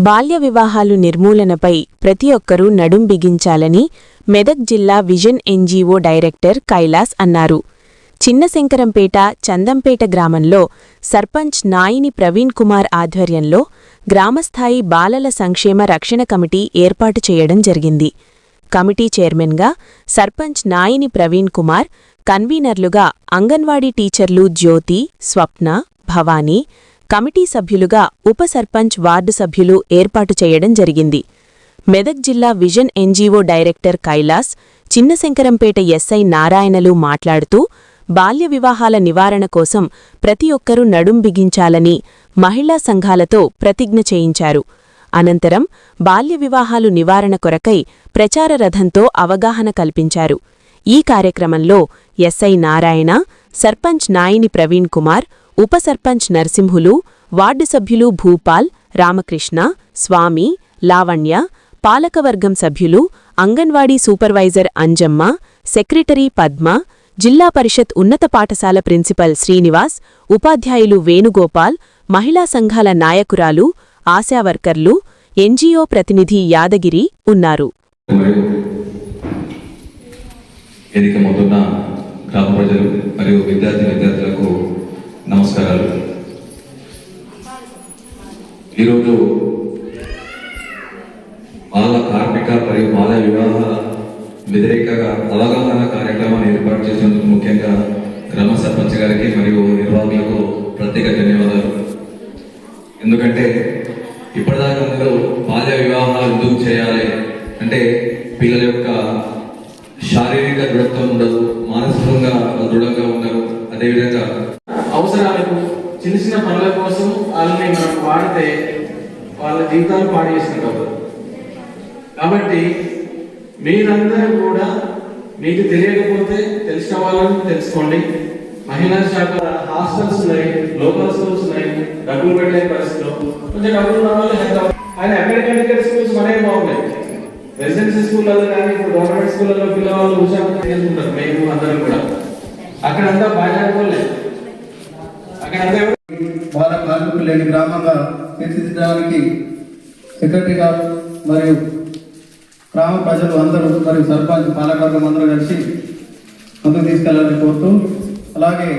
బాల్య వివాహాలు నిర్మూలనపై ప్రతి ఒక్కరూ నడుం బిగించాలని మెదక్ జిల్లా విజన్ ఎన్జీఓ డైరెక్టర్ కైలాస్ అన్నారు. చిన్నశంకరంపేట చందంపేట గ్రామంలో సర్పంచ్ నాయిని ప్రవీణ్ కుమార్ ఆధ్వర్యంలో గ్రామస్థాయి బాలల సంక్షేమ రక్షణ కమిటీ ఏర్పాటు చేయడం జరిగింది. కమిటీ చైర్మన్గా సర్పంచ్ నాయిని ప్రవీణ్ కుమార్, కన్వీనర్లుగా అంగన్వాడీ టీచర్లు జ్యోతి, స్వప్న, భవానీ, కమిటీ సభ్యులుగా ఉప సర్పంచ్ వార్డు సభ్యులు ఏర్పాటు చేయడం జరిగింది. మెదక్ జిల్లా vision NGO director Kailas, Chinnashankarampet SI నారాయణలు మాట్లాడుతూ బాల్య వివాహాల నివారణ కోసం ప్రతి ఒక్కరూ నడుం బిగించాలని మహిళా సంఘాలతో ప్రతిజ్ఞ చేయించారు. అనంతరం బాల్య వివాహాలు నివారణ కొరకై ప్రచార రథంతో అవగాహన కల్పించారు. ఈ కార్యక్రమంలో ఎస్ఐ నారాయణ, సర్పంచ్ నాయిని ప్రవీణ్ కుమార్, ఉప సర్పంచ్ నరసింహులు, వార్డు సభ్యులు భూపాల్, రామకృష్ణ, స్వామి, లావణ్య, పాలకవర్గం సభ్యులు, అంగన్వాడీ సూపర్వైజర్ అంజమ్మ, సెక్రటరీ పద్మ, జిల్లా పరిషత్ ఉన్నత పాఠశాల ప్రిన్సిపల్ శ్రీనివాస్, ఉపాధ్యాయులు వేణుగోపాల్, మహిళా సంఘాల నాయకురాలు, ఆశావర్కర్లు, ఎన్జీఓ ప్రతినిధి యాదగిరి ఉన్నారు. గ్రామ ప్రజలు మరియు విద్యార్థులకు నమస్కారాలు. ఈరోజు బాల కార్మిక మరియు బాల వివాహ వ్యతిరేకగా అవగాహన కార్యక్రమాన్ని ఏర్పాటు చేసినందుకు ముఖ్యంగా గ్రామ సర్పంచ్ గారికి మరియు నిర్వాహకులకు ప్రత్యేక ధన్యవాదాలు. ఎందుకంటే ఇప్పటిదాకా అందరూ బాల్య వివాహాలు ఎందుకు చేయాలి అంటే పిల్లల యొక్క శారీరక దృఢత్వం ఉండదు, మానసికంగా దృఢంగా ఉండరు. అదేవిధంగా అవసరాలకు చిన్న చిన్న పనుల కోసం వాళ్ళని మనం వాడితే వాళ్ళ జీవితాలు పాడు చేసుకుంటారు. కాబట్టి మీరందరూ కూడా మీకు తెలియకపోతే తెలిసిన వాళ్ళని తెలుసుకోండి. మహిళా శాఖ హాస్టల్స్ ఉన్నాయి, లోకల్ స్కూల్స్ ఉన్నాయి, డబ్బులు పెట్టలే పరిస్థితిలో కొంచెం డబ్బులు ఉన్న వాళ్ళు హైదరాబాద్ ఆయన అకాడమిక్ స్కూల్స్ మనమే బాగున్నాయి. రెసిడెన్సీ స్కూళ్ళలో కానీ ఇప్పుడు గవర్నమెంట్ స్కూళ్ళలో పిల్లవాళ్ళు హుషారు చేసుకుంటారు. మేము అందరం కూడా అక్కడంతా బాగా బాల కార్మికులు లేని గ్రామంగా తీర్చిదిద్దడానికి సెక్రటరీ గారు మరియు గ్రామ ప్రజలు అందరూ మరియు సర్పంచ్ పాలకవర్గం అందరూ కలిసి ముందుకు తీసుకెళ్లాలని కోరుతూ, అలాగే